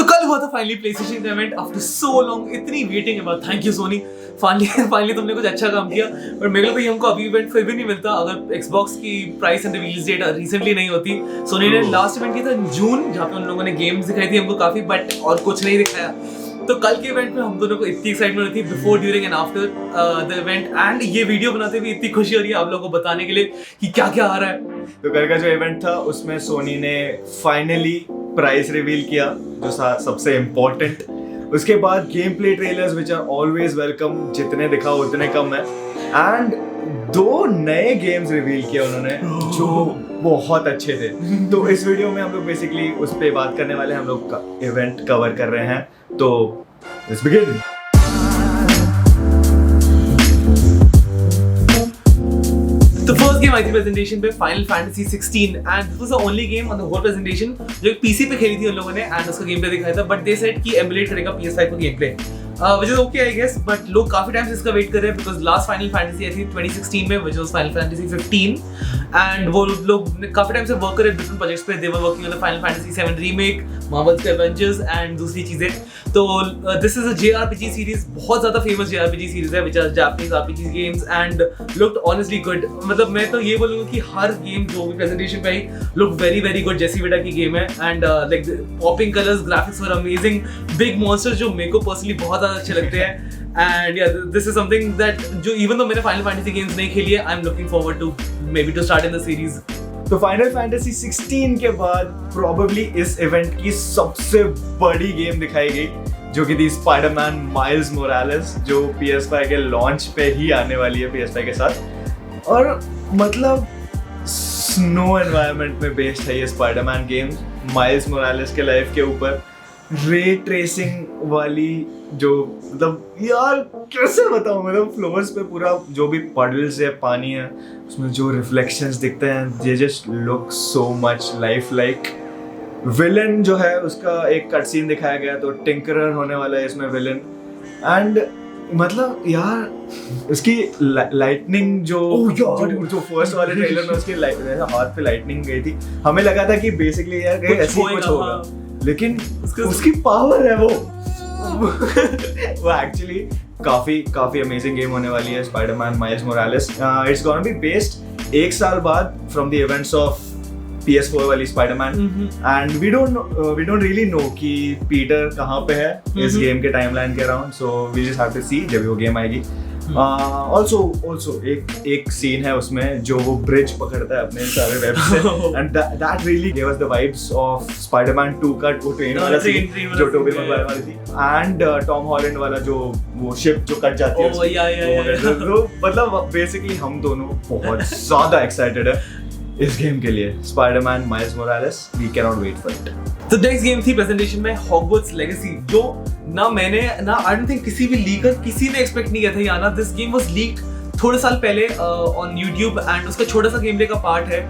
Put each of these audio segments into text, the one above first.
कल हुआ था फाइनली प्लेस्टेशन का इवेंट आफ्टर सो लॉन्ग, इतनी वेटिंग है। थैंक यू सोनी, फाइनली तुमने कुछ अच्छा काम किया। और मेरे को हमको अभी इवेंट फिर भी नहीं मिलता अगर Xbox की price and release date recently नहीं होती। सोनी ने लास्ट इवेंट किया था जून, जहाँ पे उन लोगों ने गेम्स दिखाई थी हमको काफी, बट और कुछ नहीं दिखाया। तो कल के इवेंट में हम दोनों को इतनी एक्साइटमेंट थी before, during and after the event, and ये वीडियो बनाते हुए इतनी खुशी हो रही है आप लोगों को बताने के लिए कि क्या क्या आ रहा है। तो कल का जो इवेंट था उसमें सोनी ने फाइनली प्राइस रिवील किया, जो सबसे इम्पोर्टेंट। उसके बाद gameplay trailers which are always welcome, जितने दिखाओ उतने कम है। एंड 2 नए गेम्स रिवील किया उन्होंने जो बहुत अच्छे थे। तो इस वीडियो में हम लोग बेसिकली उस पर बात करने वाले हैं, हम लोग इवेंट कवर कर रहे हैं। तो let's begin. The first game आई थी प्रेजेंटेशन पे Final Fantasy 16 and this was the only game on the whole presentation जो पीसी पे खेली थी उन लोगों ने, एंड उसका गेम प्ले दिखाया था, बट दे सेड कि एमुलेट करेगा PS5 का game play, which is okay I guess, but लोग काफी टाइम से इसका वेट कर रहे हैं because last Final Fantasy आई थी 2016 में, which was Final Fantasy 15, and वो लोग काफी टाइम से वर्क कर रहे हैं डिफरेंट प्रोजेक्ट्स पे। they were working on the Final Fantasy 7 remake, Marvel's Avengers and दूसरी चीजें। तो this is a JRPG series, बहुत ज्यादा फेमस JRPG series है, which are Japanese RPG games and looked honestly good। मतलब मैं तो ये बोलूँगा कि हर गेम जो भी प्रेजेंटेशन पे आई looked very very good। जैसी बेटा की गेम है and like popping colors, graphics were amazing, big monsters जो मेरे को पर्सनली बहुत ज़्यादा अच्छे लगते हैं। And yeah, this is something that जो even though मैंने Final Fantasy games नहीं खेली है, I'm looking forward to maybe to start in the series। तो Final Fantasy 16 के बाद probably इस इवेंट की सबसे बड़ी गेम दिखाई गई, जो कि थी स्पाइडरमैन माइल्स मोरालेस, जो PS5 के लॉन्च पे ही आने वाली है PS5 के साथ। और मतलब स्नो एनवायरनमेंट में बेस्ड है ये स्पाइडरमैन गेम, माइल्स मोरालेस के लाइफ के ऊपर। रे ट्रेसिंग वाली जो, मतलब यार कैसे बताऊं, मतलब फ्लोर्स पे पूरा जो भी पडल्स है, पानी है, उसमें जो रिफ्लेक्शंस दिखते हैं, they just look so much life like. Villain जो है उसका एक कट सीन दिखाया गया, तो टिंकरर होने वाला है इसमें विलन। एंड मतलब यार उसकी लाइटनिंग जो फर्स्ट वाले ट्रेलर में उसके हाथ पे लाइटनिंग गई थी, हमें लगा था कि बेसिकली यार ऐसे कुछ होगा, लेकिन उसकी पावर है वो एक्चुअली काफी अमेजिंग गेम होने वाली है Spiderman Miles Morales. It's gonna be based 1 साल बाद from the events of PS4 वाली Spiderman, and we don't really know कि पीटर कहाँ पे है इस गेम के टाइमलाइन के around, so we just have to see जब वो गेम आएगी। also एक सीन है उसमें जो वो ब्रिज पकड़ता है अपने सारे वेब से, and that really gave us the vibes of Spider-Man 2 का वो ट्रेन वाला सीन जो टोबी मैगवायर वाली थी, and Tom Holland वाला जो वो शिप जो कट जाती है। तो मतलब बेसिकली हम दोनों बहुत ज्यादा एक्साइटेड है इस गेम के लिए, Spiderman Miles Morales. We cannot wait for it. तो नेक्स्ट गेम थी प्रेजेंटेशन में हॉगवर्ट्स लेगेसी, जो ना मैंने ना आई डोंट थिंक किसी भी लीकर किसी ने एक्सपेक्ट नहीं किया था ये आना। दिस गेम वाज लीक्ड थोड़े साल पहले ऑन यूट्यूब, एंड उसका छोटा सा गेम प्ले का पार्ट है,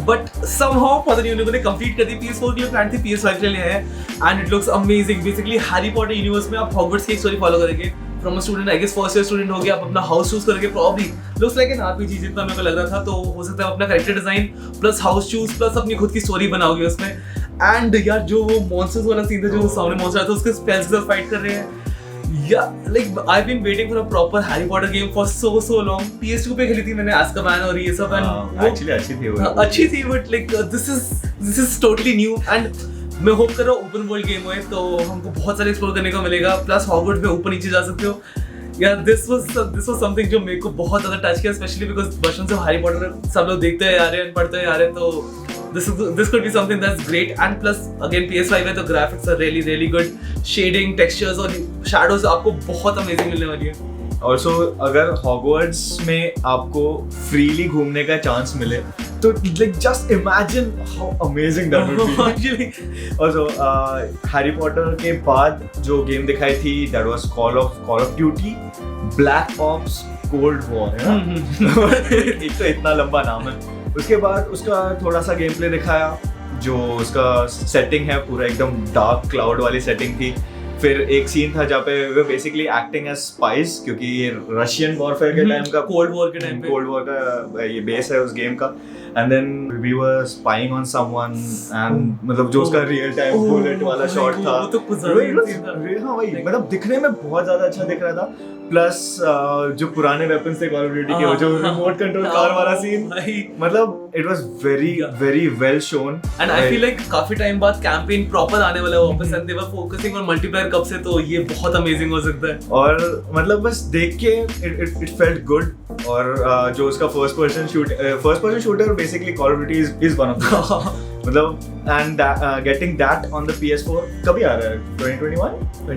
बट समहाउ पता नहीं उन लोगों ने कंप्लीट कर दी। PS4 के लिए प्लान थी, PS5 के लिए है, and it looks amazing. Basically Harry Potter universe में आप हॉगवर्ट्स की एक स्टोरी फॉलो करेंगे from a student, I guess first year student हो गया, आप अपना हाउस चूज करेंगे, probably looks like an RPG जितना मेरे को लग रहा था। तो हो सकता है अपना character design plus house choose plus अपनी खुद की स्टोरी बनाओगे उसमें। एंड यार जो वो मॉन्स्टर्स वाला सीन था, जो सामने मॉन्स्टर आता है उसके स्पेल्स के साथ फाइट कर रहे हैं, या like I have been waiting for a proper Harry Potter game for so long. PS2 पे खेली थी मैंने azkaban और ये सब, एंड एक्चुअली अच्छी थी, but like this is totally new, and मैं होप कर रहा हूँ ओपन वर्ल्ड गेम है तो हमको बहुत सारे एक्सप्लोर करने को मिलेगा, प्लस हॉगवर्ट्स में ऊपर नीचे जा सकते हो। यार दिस वाज समथिंग जो मेरे को बहुत ज्यादा टच किया, स्पेशली बिकॉज बचपन से हैरी पॉटर सब लोग देखते हैं आ रहे हैं, पढ़ते हैं आ रहे हैं, तो this could be something that's great, and plus again PS5 है तो graphics are really good, shading, textures और shadows आपको बहुत amazing मिलने वाली है। Also अगर हॉगवर्ट्स में आपको फ्रीली घूमने का चांस मिले तो like just imagine how amazing that would be। Also Harry Potter के बाद जो गेम दिखाई थी that was Call of Duty Black Ops Cold War है ना, एक तो इतना लंबा नाम है। उसके बाद उसका थोड़ा सा गेम प्ले दिखाया, जो उसका सेटिंग है पूरा एकदम डार्क क्लाउड वाली सेटिंग थी। फिर एक सीन था जहाँ पे they basically acting as spies, क्योंकि ये रशियन वॉरफेयर के टाइम का, कोल्ड वॉर के टाइम पे, कोल्ड वॉर का ये बेस है उस गेम का. And then we were spying on someone and मतलब जो उसका रियल टाइम बुलेट वाला शॉट था, वो तो कुछ ज्यादा हाँ वही, मतलब दिखने में बहुत ज्यादा अच्छा दिख रहा था. प्लस जो पुराने वेपन्स थे कॉल ऑफ ड्यूटी के, वो जो रिमोट कंट्रोल कार वाला सीन, मतलब it was very well shown. And I feel like काफी टाइम बाद कैंपेन प्रॉपर आने वाला है वापस, and they were focusing on multiplayer कब से, तो ये बहुत अमेजिंग हो सकता है. और मतलब बस देख के इट फेल्ट गुड. और जो उसका first person shooter basically call of duty is one of the मतलब, and getting that on the PS4 कभी आ रहा है? 2020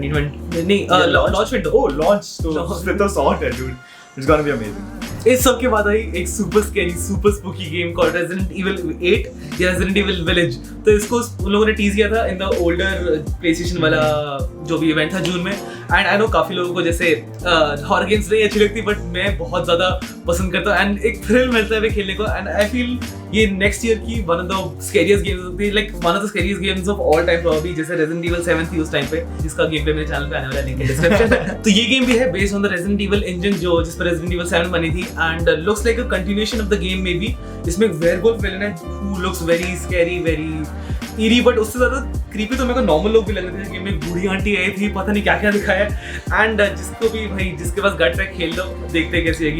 नहीं, लॉन्च विंडो. ओह लॉन्च, तो सॉर्ट है dude, it's gonna be amazing. इस सब के बाद आई एक super scary super spooky game called resident evil 8 या रेजिडेंट इविल विलेज. तो इसको उन लोगों ने टीज किया था इन द ओल्डर प्लेस्टेशन वाला जो भी इवेंट था जून में. एंड आई नो काफी लोगों को जैसे हॉरर गेम्स नहीं अच्छी लगती, बट मैं बहुत ज्यादा पसंद करता हूँ एंड एक थ्रिल मिलता है खेलने को. एंड आई फील ये नेक्स्ट ईयर की one of the scariest games होती है, like one of the scariest games of all time probably, जैसे रेजिडेंट इविल 7 थी उस टाइम पे, जिसका गेम प्ले मेरे चैनल पे आने वाला है, लिंक डिस्क्रिप्शन. तो ये गेम भी है based on the resident evil engine जो जिस पर रेजिडेंट इविल 7 बनी थी. And looks like a continuation of the game may be. इसमें एक वेयरवुल्फ विलेन है who looks very scary, very eerie, but उससे ज्यादा क्रीपी तो मेरे को नॉर्मल लोग भी लग रहे थे. गेम में बूढ़ी आंटी आई थी, पता नहीं क्या क्या दिखाया. एंड जिसको भी भाई जिसके पास गट है खेल लो, देखते कैसी है.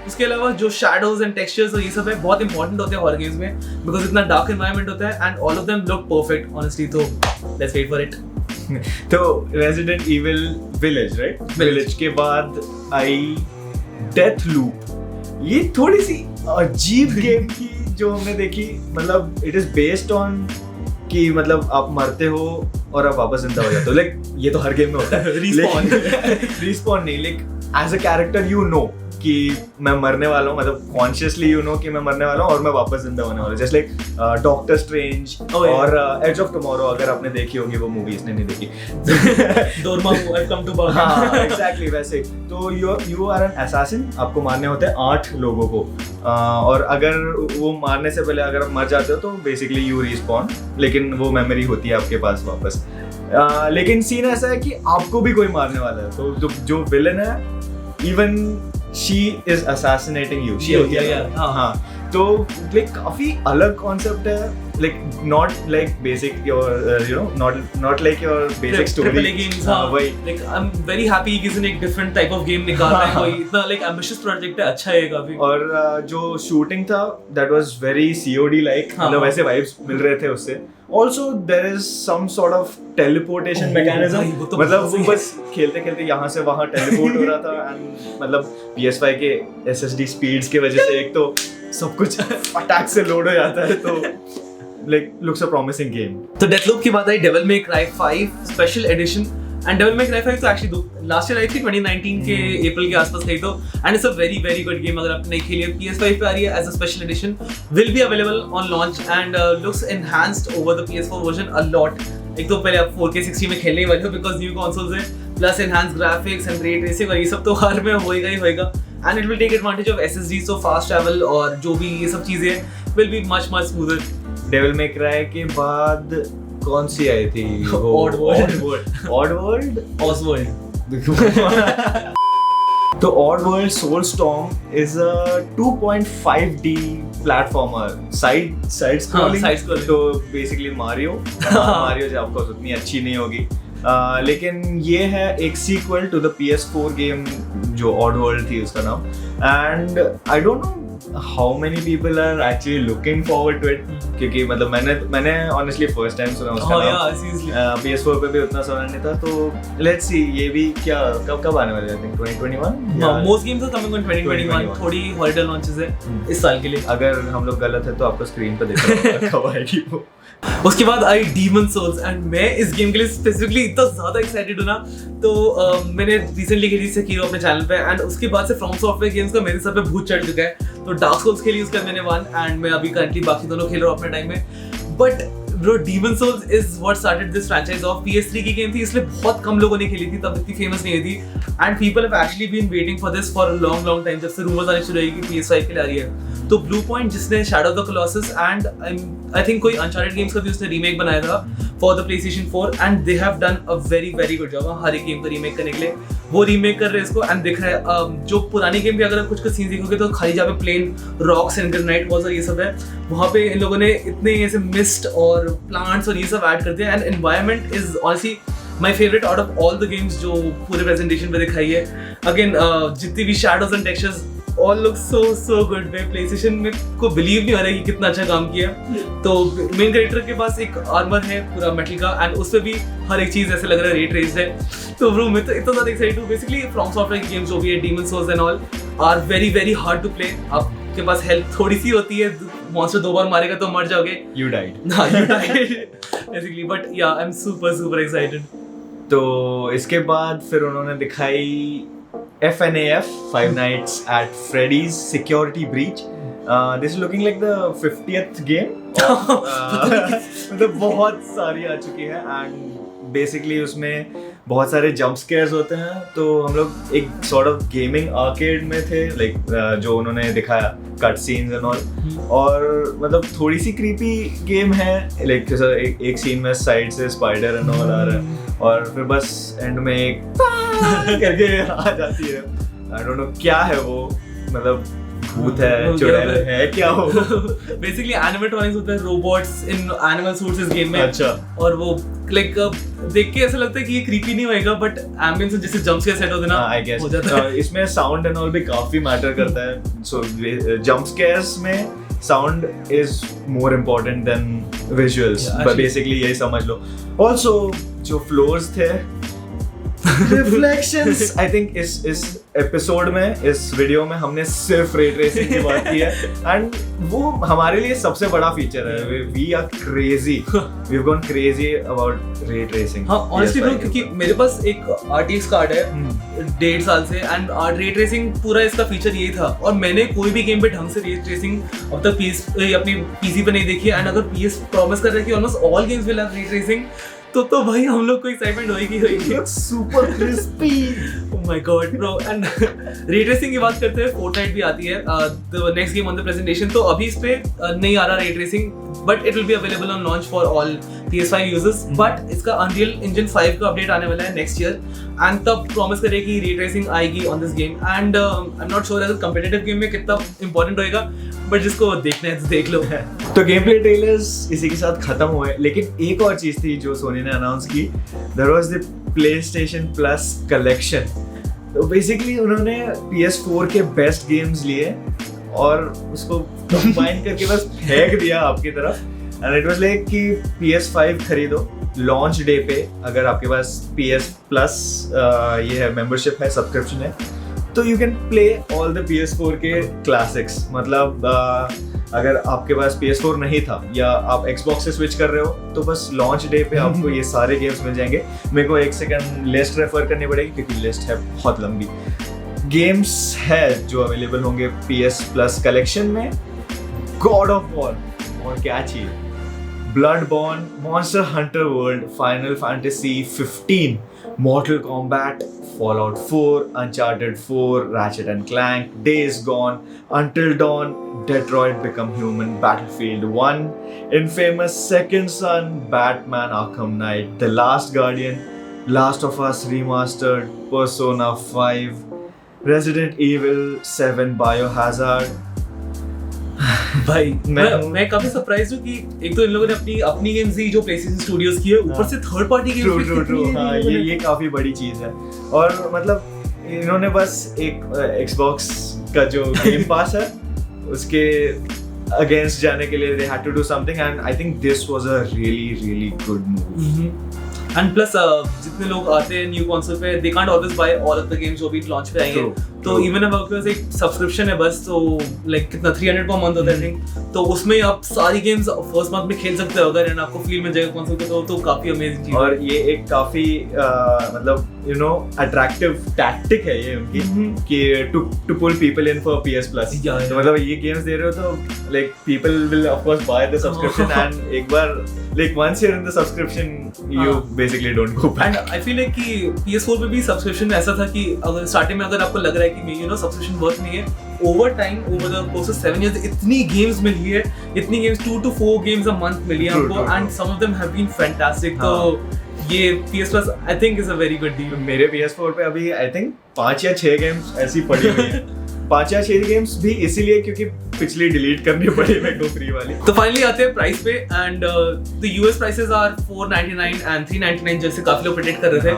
उसके अलावा जो शैडोज एंड टेक्सचर्स और ये सब है बहुत इंपॉर्टेंट होते हैं हॉरर गेम्स में, बिकॉज इतना डार्क एनवायरनमेंट होता है and all of them look perfect honestly. तो लेट्स वेट फॉर इट. तो resident evil village, right? Village के बाद आई डेथ लूप. ये थोड़ी सी अजीब गेम थी जो हमने देखी. मतलब इट इज बेस्ड ऑन कि मतलब आप मरते हो और आप वापस जिंदा हो जाते हो. लाइक ये तो हर गेम में होता है. रिस्पॉन नहीं, like as a character you know कि मैं मरने वाला हूँ, मतलब कॉन्शियसली यू नो कि मैं मरने वाला हूँ और मैं वापस जिंदा होने वाला हूँ. जैसे लाइक डॉक्टर स्ट्रेंज और एज ऑफ टुमारो, अगर आपने देखी होगी वो मूवी, इसने नहीं देखी. डोरेमोन आई कम टू बाग. हाँ एग्जैक्टली वैसे. तो यू आर एन असैसिन, आपको मारने होते हैं 8 लोगों को. और अगर वो मारने से पहले अगर आप मर जाते हो तो बेसिकली यू रिस्पॉन, लेकिन वो मेमोरी होती है आपके पास वापस. लेकिन सीन ऐसा है कि आपको भी कोई मारने वाला है. तो जो विलन है, even she is assassinating you. She होती है. हाँ. तो like काफी अलग कॉन्सेप्ट है. Like not like basic your not like your basic story. AAA games. हाँ वही. Like I'm very happy कि किसी ने एक different type of game निकाला है. कोई इतना like ambitious project है, अच्छा है काफी. और जो shooting था that was very COD like. मतलब वैसे vibes मिल रहे थे उससे. Also there is some sort of teleportation mechanism. मतलब वो बस खेलते खेलते यहाँ से वहाँ teleport हो रहा था. and मतलब PS5 के SSD speeds के वजह से एक तो सब कुछ अटैक से लोड हो जाता है. तो like looks a promising game. तो Deathloop की बात आई, Devil May Cry 5 Special Edition. And Devil May Cry 5 तो एक्चुअली लास्ट ईयर आई थी 2019 के अप्रैल के आसपास आई. तो and it's a very good game. अगर आपने नहीं खेली है, PS5 पे आ रही है as a special edition, will be available on launch and looks enhanced over the PS4 version a lot. एक तो पहले आप 4K 60 में खेलने वाले हो बिकॉज न्यू कंसोल्स है, plus enhanced graphics and ray tracing और ये सब तो हर में होएगा ही होएगा. And it will take advantage of SSD, so fast travel और जो भी ये सब चीजें will be much smoother. Devil May Cry के बाद कौन सी आई थी? Oddworld. तो Oddworld Soulstorm is a 2.5D platformer, side scrolling. तो basically Mario जो आपको उतनी अच्छी नहीं होगी. लेकिन ये है एक sequel to the PS4 game जो Oddworld थी उसका नाम. And I don't know how many people are actually looking forward to it, क्योंकि मतलब मैंने honestly first time सुना उसका नाम. PS4 पे भी उतना सुना नहीं था. तो let's see ये भी क्या कब आने वाला है? I think 2021. Most games are coming on 2021. थोड़ी holiday launches है इस साल के लिए. अगर हम लोग गलत है तो आपको स्क्रीन पर देखना होगा कब आएगी वो. उसके बाद आई Demon Souls एंड मैं इस गेम के लिए स्पेसिफिकली इतना ज्यादा एक्साइटेड हूँ ना. तो मैंने रिसेंटली खेली Sekiro अपने चैनल पे एंड उसके बाद से From Software गेम्स का मेरे सर पे भूत चढ़ चुका है. तो Dark Souls खेली उसका मैंने 1 एंड मैं अभी करंटली बाकी दोनों खेल रहा हूँ अपने टाइम में. But bro Demon Souls is what started this franchise off. PS3 की गेम थी इसलिए बहुत कम लोगों ने खेली थी, तब इतनी फेमस नहीं हुई थी. And people have actually been waiting for this for a long time, जब से रूमर्स आने शुरू हुए कि PS5 के लिए आ रही है. तो Blue Point जिसने Shadow of the Colossus and I think कोई अनचार्टेड गेम्स का भी उसने रीमेक बनाया था for the PlayStation 4 and they have done a very good job हर एक गेम का रीमेक करने के लिए। वो रीमेक कर रहे हैं इसको एंड दिख रहा है जो पुरानी गेम के अगर कुछ सीन देखोगे तो खाली जहाँ पे plain rocks and granite walls और ये सब है, वहाँ पे इन लोगों ने इतने ऐसे मिस्ट और प्लांट्स और ये सब ऐड कर दिया and environment is honestly my favourite out of all the games जो पूरे प्रेजेंटेशन पे दिखाई है। अगेन जितनी भी shadows and textures all look so good. मैं प्लेस्टेशन में को बिलीव नहीं हो रहा है कि कितना अच्छा काम किया। तो मेन कैरेक्टर के पास एक आर्मर है पूरा मेटल का एंड उस पे भी हर एक चीज ऐसे लग रहा है रे ट्रेस्ड है। तो ब्रो मैं तो इतना ज्यादा एक्साइटेड हूँ। बेसिकली फ्रॉम सॉफ्टवेयर की गेम्स जो भी है Demon's Souls and all are very hard to play. आपके पास हेल्थ थोड़ी सी होती है, मॉन्स्टर 2 बार मारेगा तो मर जाओगे। You died. हाँ, you died basically, but yeah, I'm super excited. तो इसके बाद फिर उन्होंने दिखाई FNAF Five Nights at Freddy's Security Breach. This is looking like the 50th game. मतलब बहुत सारी आ चुकी है एंड बेसिकली उसमें बहुत सारे जंप स्केयर्स होते हैं। तो हम लोग एक सॉर्ट ऑफ गेमिंग आर्केड में थे लाइक जो उन्होंने दिखाया कट सीन्स एंड ऑल, और मतलब थोड़ी सी क्रीपी गेम है लाइक एक सीन में साइड से स्पाइडर एंड ऑल आ रहा है और फिर बस एंड में एक करके आ जाती है। आई डोंट नो क्या है वो, मतलब भूत है, चुड़ैल है, क्या हो। बेसिकली एनिमेट्रॉनिक्स होते हैं, रोबोट्स इन एनिमल सूट्स इस गेम में। अच्छा। और वो लाइक देख के ऐसा लगता है कि ये क्रीपी नहीं होएगा बट एम्बियंस जैसे जंप स्केयर सेट होते हैं ना, आई गेस हो जाता है। इसमें साउंड एंड ऑल भी काफी मैटर करता है। सो जंप स्केयर्स में sound is more important then visuals, but basically यही समझ लो। ऑल्सो जो फ्लोर्स थे रिफ्लेक्शंस, आई थिंक इस एपिसोड में इस वीडियो में हमने सिर्फ रे ट्रेसिंग की बात की है एंड वो हमारे लिए सबसे बड़ा फीचर है। We are crazy, we have gone crazy about ray tracing. हाँ ऑनेस्टली ब्रो, क्योंकि मेरे पास एक RTX कार्ड है 1.5 साल से एंड रे ट्रेसिंग पूरा इसका फीचर यही था और मैंने कोई भी गेम पे ढंग से रे ट्रेसिंग अब तक अपनी PC पे नहीं देखी है। एंड अगर PS प्रॉमिस कर रहा है कि almost all games will have ray tracing तो भाई हम लोग को एक्साइटमेंट होगी। Super crispy, oh my God bro. And ray tracing की बात करते हैं, फोर्टनाइट भी आती है the next game on the presentation. तो अभी इस पे नहीं आ रहा ray tracing but it will be available on launch for all PS5 users. But इसका Unreal Engine 5 का अपडेट आने वाला है नेक्स्ट ईयर एंड तब प्रॉमिस करे कि रे ट्रेसिंग आएगी on this game. And I am not sure as competitive game में कितना इंपॉर्टेंट होएगा बट जिसको देखना है तो देख लो। तो गेम प्ले ट्रेलर्स इसी के साथ खत्म हुए, लेकिन एक और चीज थी जो सोनी ने अनाउंस की, there was the PlayStation Plus कलेक्शन। तो बेसिकली उन्होंने PS4 के बेस्ट गेम्स लिए और उसको कंबाइन करके बस फेंक दिया आपकी तरफ एंड इट वाज लाइक कि PS5 खरीदो लॉन्च डे पे, अगर आपके पास PS Plus ये है मेंबरशिप है, सब्सक्रिप्शन है, तो you can play all the PS4 के क्लासिक्स। मतलब अगर आपके पास PS4 नहीं था या आप Xbox से स्विच कर रहे हो तो बस लॉन्च डे पे आपको ये सारे गेम्स मिल जाएंगे। मेरे को एक सेकंड लिस्ट रेफर करनी पड़ेगी क्योंकि लिस्ट है बहुत लंबी। गेम्स है जो अवेलेबल होंगे PS Plus कलेक्शन में, गॉड ऑफ वॉर और क्या चाहिए, Bloodborne, Monster Hunter World, Final Fantasy 15, Mortal Kombat, Fallout 4, Uncharted 4, Ratchet and Clank, Days Gone, Until Dawn, Detroit Become Human, Battlefield 1, Infamous Second Son, Batman Arkham Knight, The Last Guardian, Last of Us Remastered, Persona 5, Resident Evil 7, Biohazard। भाई मैं काफी surprise हूँ कि एक तो इन लोगों ने अपनी गेम्स दी जो PlayStation Studios की है, ऊपर से थर्ड पार्टी गेम्स। ट्रू हाँ, ये काफी बड़ी चीज है। और मतलब इन्होंने बस एक Xbox का जो गेम पास है उसके अगेंस्ट जाने के लिए they had to do something and I think this was a really good move। And plus जितने लोग आते हैं न्यू कंसोल पे they can't always buy all of the games जो भी लॉन्च पे आएंगे। तो इवन अब आपके पास एक सब्सक्रिप्शन है बस, तो लाइक कितना 300 पर मंथ होता है आई थिंक, तो उसमें आप सारी गेम्स फर्स्ट मंथ में खेल सकते हो अगर आपको फील मिल जाएगा कंसोल पे तो काफी अमेजिंग चीज। और ये एक काफी मतलब you know attractive tactic है ये उनकी कि to pull people in for PS Plus. तो मतलब ये games दे रहे हो तो like people will of course buy the subscription and एक बार like once you're in the subscription you basically don't go back. And I feel like कि PS4 पे भी subscription में ऐसा था कि अगर स्टार्टिंग में अगर आपको लग रहा है कि you know subscription worth नहीं है, over time over the course of 7 years इतनी games मिली है, इतनी games 2 to 4 games a month मिली है आपको and some of them have been fantastic. तो ये PS Plus I think is a very good deal. मेरे PS4 पे अभी I think 5 या 6 games ऐसी पड़ी हुई हैं. 5 या 6 गेम्स भी इसीलिए क्योंकि पिछली डिलीट करनी पड़ी मेरे को फ्री वाली. तो फाइनली आते हैं प्राइस पे and the US prices are 499 and 399 जैसे काफी लोग प्रेडिक्ट कर रहे थे.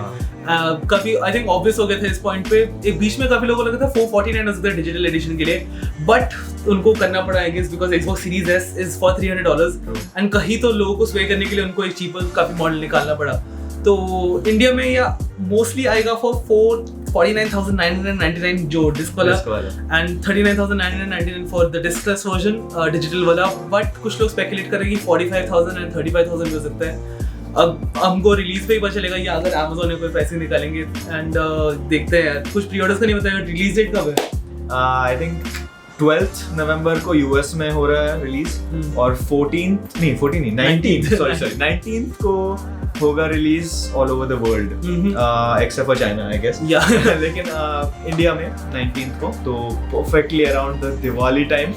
काफी आई थिंक ऑब्वियस हो गए थे इस पॉइंट पे. एक बीच में काफी लोगों को लगा था 449 हो सकता है डिजिटल एडिशन के लिए, बट उनको करना पड़ा I guess because Xbox Series S is for $300 and कहीं तो लोगों को स्वे करने के लिए उनको एक चीपर काफी मॉडल निकालना पड़ा. तो इंडिया में या मोस्टली आएगा फॉर 49,999 जो डिस्क वाला and 39,999 for the diskless version digital वाला. बट कुछ लोग स्पेकुलेट कर रहे हैं कि 45,000 एंड 35,000 हो सकता है. अब हमको रिलीज पे ही पता चलेगा या अगर Amazon ने कोई पैसे निकालेंगे एंड देखते हैं. कुछ प्री ऑर्डर्स का नहीं बताया. रिलीज डेट कब है? आई थिंक 12th नवंबर को यूएस में हो रहा है रिलीज और 19th को होगा release all over the world except for China I guess. लेकिन इंडिया में 19th को, तो perfectly around the Diwali time.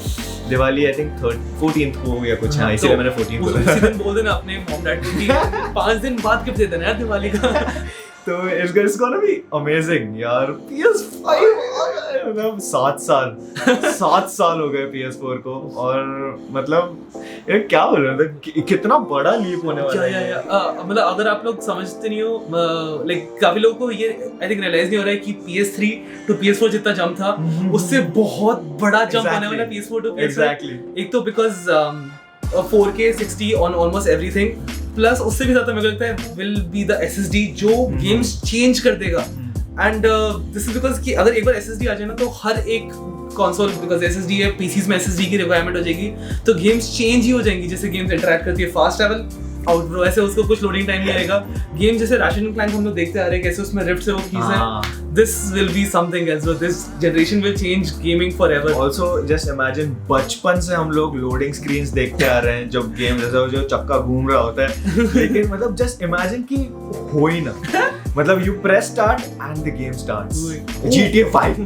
Diwali I think 14th को या कुछ. हाँ, इसीलिए मैंने 14th को उसी दिन बोल देना अपने मॉम डैड को कि 5 दिन बाद गिफ्ट दे देना यार दिवाली का. तो it's gonna be amazing यार. PS5 मतलब 7 साल हो गए PS4 को और मतलब ये क्या बोल रहे हैं, कितना बड़ा लीप होने वाला है. मतलब अगर आप लोग समझते नहीं हो लाइक काफी लोगों को ये आई थिंक रियलाइज नहीं हो रहा है कि PS3 to PS4 जितना जंप था उससे बहुत बड़ा जंप होने वाला PS4 to PS5. एक तो because 4K 60 on almost everything, plus उससे भी ज्यादा मुझे लगता है विल बी द SSD जो गेम्स चेंज कर देगा. एंड दिस इज बिकॉज कि अगर एक बार SSD आ जाए ना तो हर एक कंसोल बिकॉज SSD है PCs में SSD की रिक्वायरमेंट हो जाएगी तो गेम्स चेंज ही हो जाएंगी. जैसे गेम्स इंटरैक्ट करती है फास्ट ट्रैवल आउटरो ऐसे उसको कुछ लोडिंग टाइम नहीं आएगा. गेम जैसे Ratchet & Clank हम लोग देखते आ रहे हैं कैसे उसमें रिफ्ट से वो खींच है. This will be something else. So this generation will change gaming forever. Also just imagine बचपन से हम लोग लोडिंग स्क्रीन्स देखते आ रहे हैं जब गेम जैसे जो चक्का घूम रहा होता है. लेकिन मतलब just imagine कि हो ही ना. मतलब you press start and the game starts. GTA 5.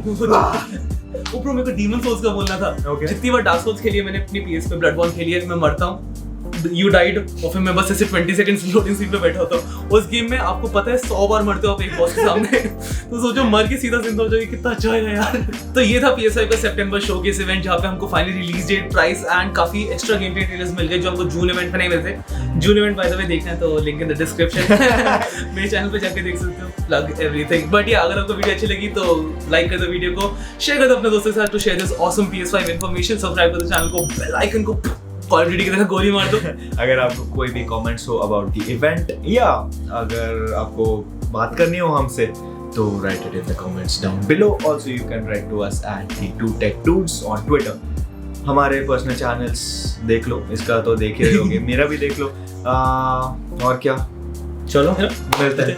ऊपर मेरे को Demon Souls का बोलना था. जितनी बार Dark Souls खेली है मैंने अपनी PS पे, Bloodborne खेली है, मैं मरता हूँ. You died और फिर मैं बस ऐसे 20 सेकंड्स लोडिंग स्क्रीन पे बैठा होता हूँ. उस गेम में आपको पता है 100 बार मरते हो आप एक बॉस के सामने. तो सोचो मर के सीधा जिंदा हो जाओगे, कितना अच्छा है यार. तो ये था PS5 का सितंबर शोकेस इवेंट जहाँ पे हमको finally release date, price and काफी एक्स्ट्रा गेम प्ले ट्रेलर्स मिल गए जो हमको जून इवेंट में नहीं मिलते. June event by the way देखना है तो लिंक इन द डिस्क्रिप्शन. मेरे चैनल पे जाके देख सकते हो. Plug everything. बट या अगर आपको वीडियो अच्छी लगी तो लाइक कर दो वीडियो को, शेयर कर दो अपने दोस्तों के साथ to share this awesome PS5 information. Subscribe कर दो चैनल को, बेल आइकन को कॉल ऑफ ड्यूटी की तरह गोली मार दो. अगर आपको कोई भी कमेंट्स हो अबाउट द इवेंट या अगर आपको बात करनी हो हमसे तो write it in the comments down below. Also you can write to us at the 2TechDudes on Twitter. हमारे पर्सनल चैनल्स देख लो, इसका तो देख ही रहे होगे, मेरा भी देख लो. और क्या, चलो मिलते हैं.